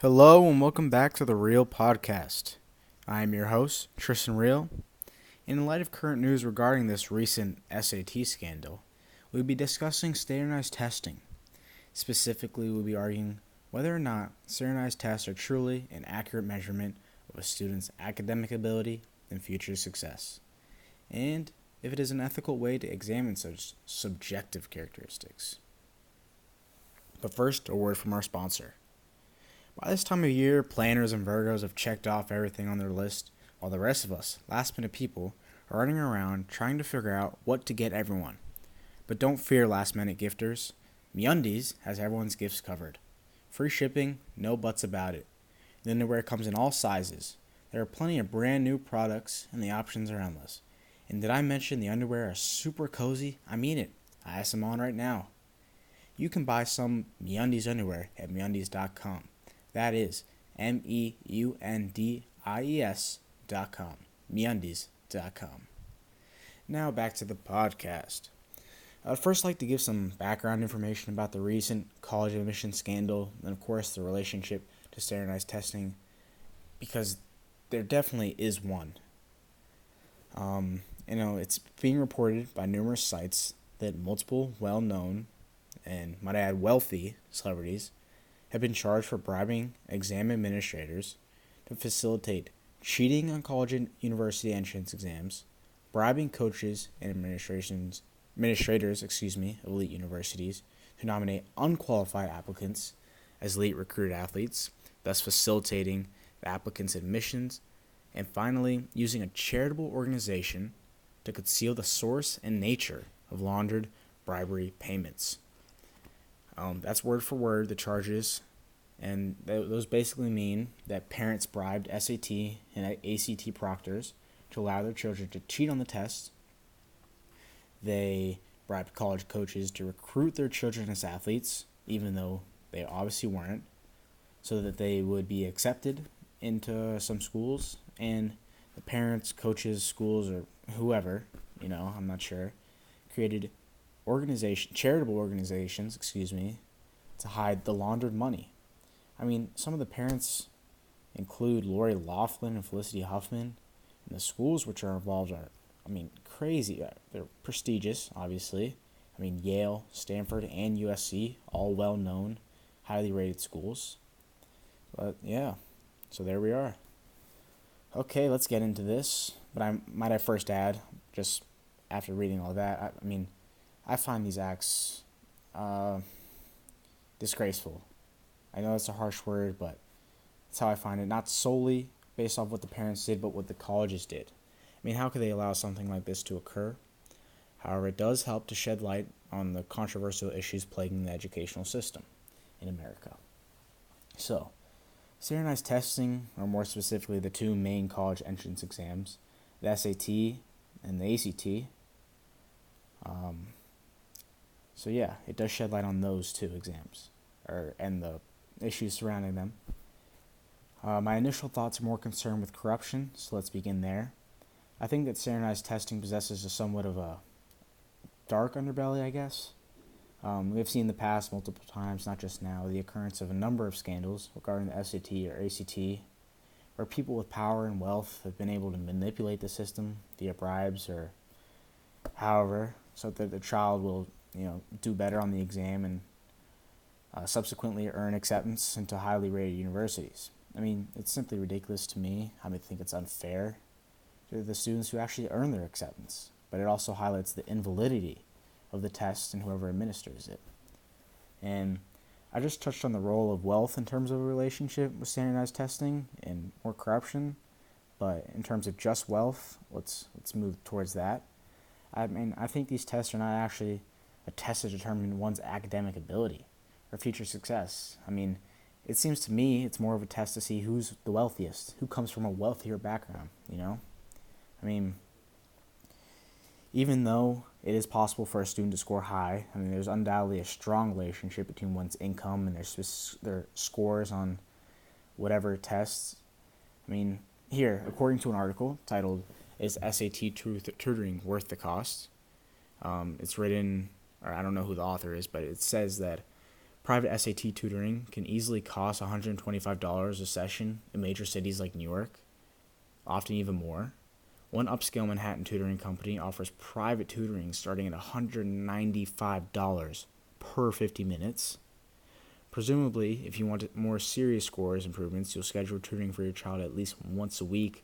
Hello and welcome back to the Reale Podcast. I am your host, Tristan Reale. In light of current news regarding this recent SAT scandal, we'll be discussing standardized testing. Specifically, we'll be arguing whether or not standardized tests are truly an accurate measurement of a student's academic ability and future success, and if it is an ethical way to examine such subjective characteristics. But first, a word from our sponsor. By this time of year, planners and Virgos have checked off everything on their list, while the rest of us, last-minute people, are running around trying to figure out what to get everyone. But don't fear last-minute gifters. MeUndies has everyone's gifts covered. Free shipping, no buts about it. The underwear comes in all sizes. There are plenty of brand new products, and the options are endless. And did I mention the underwear are super cozy? I mean it. I have some on right now. You can buy some MeUndies underwear at MeUndies.com. That is MEUNDIES.com. MeUndies.com. Now back to the podcast. I'd first like to give some background information about the recent college admission scandal and, of course, the relationship to standardized testing, because there definitely is one. It's being reported by numerous sites that multiple well-known and, might I add, wealthy celebrities have been charged for bribing exam administrators to facilitate cheating on college and university entrance exams, bribing coaches and administrators of elite universities to nominate unqualified applicants as elite recruited athletes, thus facilitating the applicants' admissions, and finally, using a charitable organization to conceal the source and nature of laundered bribery payments. That's word for word, the charges, and those basically mean that parents bribed SAT and ACT proctors to allow their children to cheat on the tests. They bribed college coaches to recruit their children as athletes, even though they obviously weren't, so that they would be accepted into some schools, and the parents, coaches, schools, or whoever, I'm not sure, created charitable organizations, to hide the laundered money. I mean, some of the parents include Lori Loughlin and Felicity Huffman, and the schools which are involved are, crazy. They're prestigious, obviously. Yale, Stanford, and USC, all well-known, highly rated schools. But, yeah, so there we are. Okay, let's get into this. But I first add, just after reading all that, I find these acts disgraceful. I know it's a harsh word, but that's how I find it. Not solely based off what the parents did, but what the colleges did. How could they allow something like this to occur? However, it does help to shed light on the controversial issues plaguing the educational system in America. So, standardized testing, or more specifically the two main college entrance exams, the SAT and the ACT. It does shed light on those two exams, and the issues surrounding them. My initial thoughts are more concerned with corruption, so let's begin there. I think that standardized testing possesses somewhat of a dark underbelly, I guess. We've seen in the past multiple times, not just now, the occurrence of a number of scandals regarding the SAT or ACT, where people with power and wealth have been able to manipulate the system via bribes or however, so that the child will, do better on the exam and subsequently earn acceptance into highly rated universities. It's simply ridiculous to me. I think it's unfair to the students who actually earn their acceptance, but it also highlights the invalidity of the test and whoever administers it. And I just touched on the role of wealth in terms of a relationship with standardized testing and more corruption, but in terms of just wealth, let's move towards that. I think these tests are not actually a test to determine one's academic ability or future success. It seems to me it's more of a test to see who's the wealthiest, who comes from a wealthier background, Even though it is possible for a student to score high, there's undoubtedly a strong relationship between one's income and their scores on whatever tests. Here, according to an article titled, "Is SAT Tutoring Worth the Cost?" It's written, or I don't know who the author is, but it says that Private SAT tutoring can easily cost $125 a session in major cities like New York, often even more. One upscale Manhattan tutoring company offers private tutoring starting at $195 per 50 minutes. Presumably, if you want more serious scores improvements, you'll schedule tutoring for your child at least once a week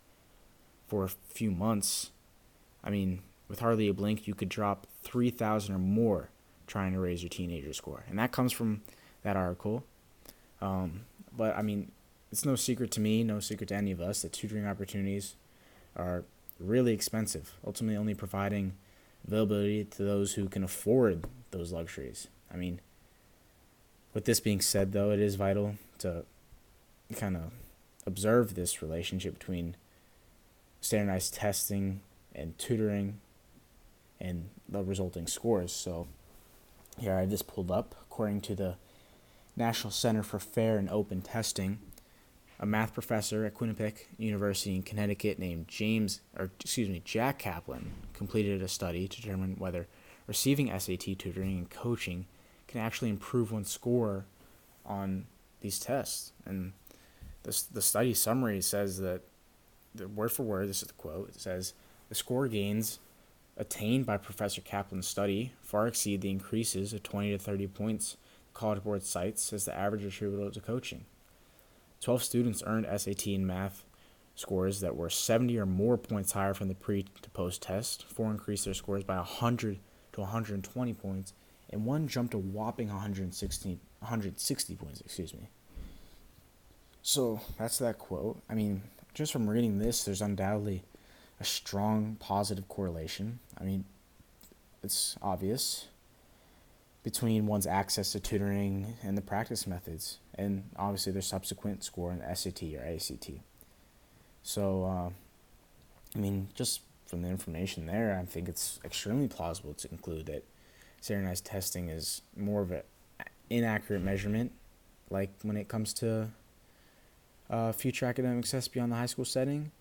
for a few months. I mean, with hardly a blink, you could drop 3,000 or more trying to raise your teenager score. And that comes from that article. But, I mean, it's no secret to me, no secret to any of us, that tutoring opportunities are really expensive, ultimately only providing availability to those who can afford those luxuries. I mean, with this being said, though, it is vital to kind of observe this relationship between standardized testing and tutoring and the resulting scores. So here I have this pulled up. According to the National Center for Fair and Open Testing, a math professor at Quinnipiac University in Connecticut named Jack Kaplan completed a study to determine whether receiving SAT tutoring and coaching can actually improve one's score on these tests. And the study summary says that, the word for word, this is the quote, it says, "The score gains attained by Professor Kaplan's study far exceed the increases of 20 to 30 points the College Board cites as the average attributable to coaching. 12 students earned SAT and math scores that were 70 or more points higher from the pre to post test. 4 increased their scores by 100 to 120 points, and 1 jumped a whopping 160 points, So that's that quote. I mean, just from reading this, there's undoubtedly a strong positive correlation. I mean, it's obvious between one's access to tutoring and the practice methods, and obviously their subsequent score in the SAT or ACT. So, I mean, just from the information there, I think it's extremely plausible to conclude that standardized testing is more of an inaccurate measurement, like when it comes to future academic success beyond the high school setting,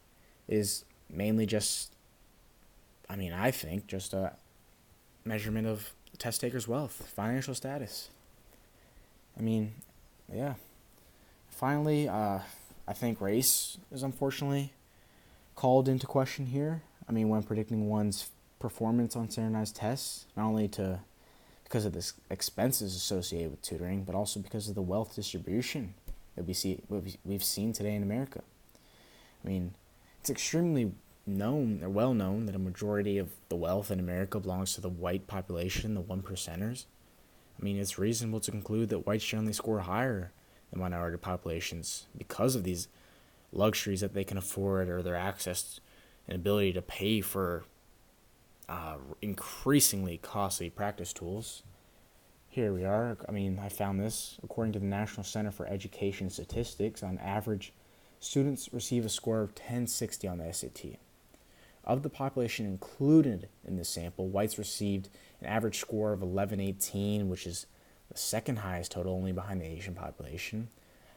is mainly just, I think, just a measurement of the test taker's wealth, financial status. Yeah. Finally, I think race is unfortunately called into question here. When predicting one's performance on standardized tests, not only because of the expenses associated with tutoring, but also because of the wealth distribution that we've seen today in America. It's extremely well known that a majority of the wealth in America belongs to the white population, the 1%ers. It's reasonable to conclude that whites generally score higher than minority populations because of these luxuries that they can afford, or their access and ability to pay for increasingly costly practice tools. Here we are. I found this. According to the National Center for Education Statistics, on average, students receive a score of 1060 on the SAT. Of the population included in this sample, whites received an average score of 1118, which is the second highest total, only behind the Asian population.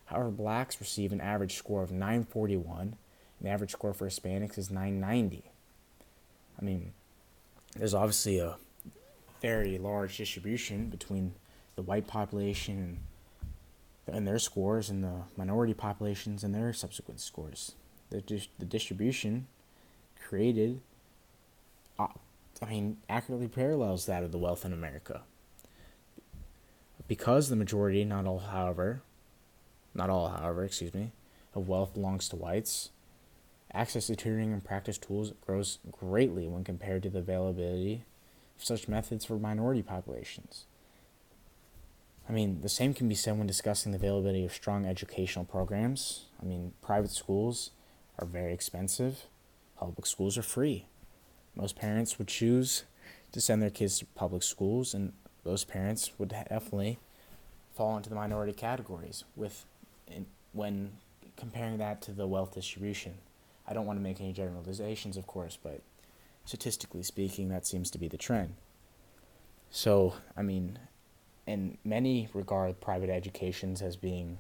However, blacks receive an average score of 941, and the average score for Hispanics is 990. There's obviously a very large distribution between the white population and their scores, and the minority populations and their subsequent scores. The distribution created, accurately parallels that of the wealth in America. Because the majority, not all, however, of wealth belongs to whites, access to tutoring and practice tools grows greatly when compared to the availability of such methods for minority populations. The same can be said when discussing the availability of strong educational programs. Private schools are very expensive. Public schools are free. Most parents would choose to send their kids to public schools, and those parents would definitely fall into the minority categories when comparing that to the wealth distribution. I don't want to make any generalizations, of course, but statistically speaking, that seems to be the trend. So, in many regard private educations as being,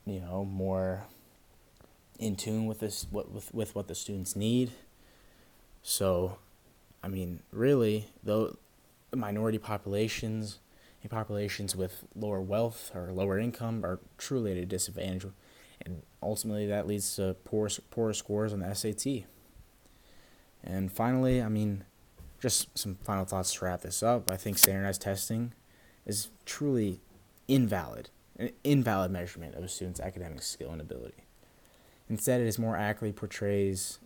more in tune with with what the students need. So, really, though the minority populations populations with lower wealth or lower income are truly at a disadvantage, and ultimately that leads to poor scores on the SAT. And finally, just some final thoughts to wrap this up. I think standardized testing is truly an invalid measurement of a student's academic skill and ability. Instead, it more accurately portrays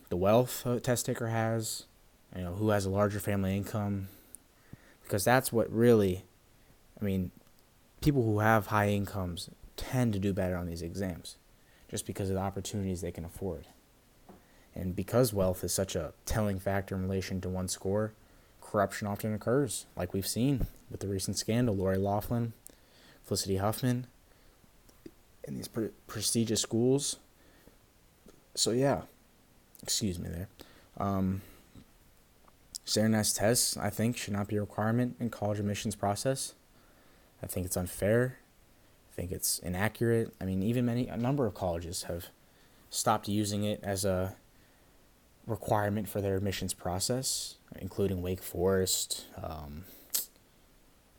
the wealth a test taker has, who has a larger family income, because that's what really, people who have high incomes tend to do better on these exams, just because of the opportunities they can afford. And because wealth is such a telling factor in relation to one's score, corruption often occurs, like we've seen with the recent scandal, Lori Loughlin, Felicity Huffman, in these prestigious schools. So yeah, excuse me there. Standardized tests, I think, should not be a requirement in college admissions process. I think it's unfair. I think it's inaccurate. Even a number of colleges have stopped using it as a requirement for their admissions process, including Wake Forest,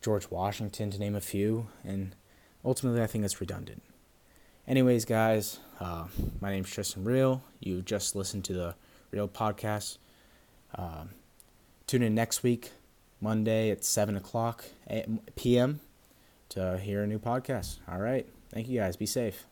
George Washington, to name a few. And ultimately, I think it's redundant. Anyways, guys, my name's Tristan Reale. You just listened to the Reale Podcast. Tune in next week, Monday at 7 o'clock p.m. to hear a new podcast. All right. Thank you, guys. Be safe.